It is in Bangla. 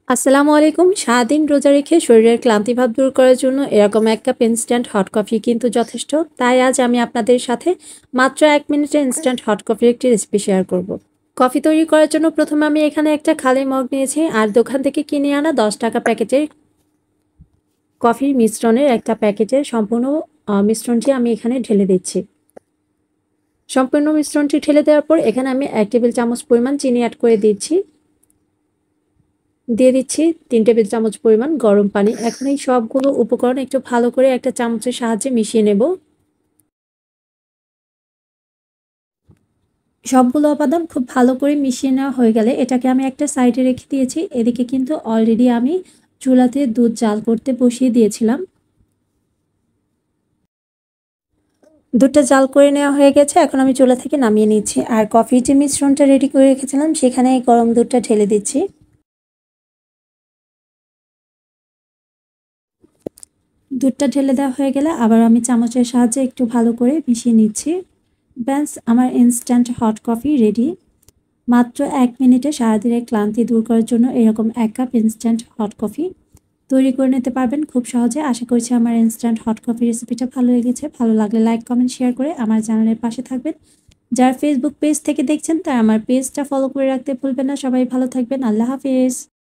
আসসালামু আলাইকুম। সারাদিন রোজা রেখে শরীরের ক্লান্তিভাব দূর করার জন্য এরকম ১ কাপ ইনস্ট্যান্ট হট কফি কিন্তু যথেষ্ট। তাই আজ আমি আপনাদের সাথে মাত্র ১ মিনিটে ইনস্ট্যান্ট হট কফির একটি রেসিপি শেয়ার করব। কফি তৈরি করার জন্য প্রথমে আমি এখানে একটা খালি মগ নিয়েছি আর দোকান থেকে কিনে আনা ৳১০ প্যাকেটের কফির মিশ্রণের একটা প্যাকেটের সম্পূর্ণ মিশ্রণটি আমি এখানে ঢেলে দিচ্ছি। সম্পূর্ণ মিশ্রণটি ঢেলে দেওয়ার পর এখানে আমি ১ টেবিল চামচ পরিমাণ চিনি এড করে দিচ্ছি। দিয়ে দিচ্ছি ৩ টেবিল চামচ পরিমাণ গরম পানি। এখন এই সবগুলো উপকরণ একটু ভালো করে একটা চামচের সাহায্যে মিশিয়ে নেব। সবগুলো উপাদান খুব ভালো করে মিশিয়ে নেওয়া হয়ে গেলে এটাকে আমি একটা সাইডে রেখে দিয়েছি। এদিকে কিন্তু অলরেডি আমি চুলাতে দুধ জাল করতে বসিয়ে দিয়েছিলাম। দুধটা জাল করে নেওয়া হয়ে গেছে। এখন আমি চুলা থেকে নামিয়ে নিচ্ছি। আর কফির যে মিশ্রণটা রেডি করে রেখেছিলাম সেখানে এই গরম দুধটা ঢেলে দিচ্ছি। দুধটা ঢেলে দেওয়া হয়ে গেলে আবার আমি চামচের সাহায্যে একটু ভালো করে মিশিয়ে নিচ্ছি। ব্যাস আমার ইনস্ট্যান্ট হট কফি রেডি। মাত্র ১ মিনিটে সারাদিনের ক্লান্তি দূর করার জন্য এরকম ১ কাপ ইনস্ট্যান্ট হট কফি তৈরি করে নিতে পারবেন খুব সহজে। আশা করছি আমার ইনস্ট্যান্ট হট কফি রেসিপিটা ভালো লেগেছে। ভালো লাগলে লাইক, কমেন্ট, শেয়ার করে আমার চ্যানেলের পাশে থাকবেন। যারা ফেসবুক পেজ থেকে দেখছেন তারা আমার পেজটা ফলো করে রাখতে ভুলবেন না। সবাই ভালো থাকবেন। আল্লাহ হাফেজ।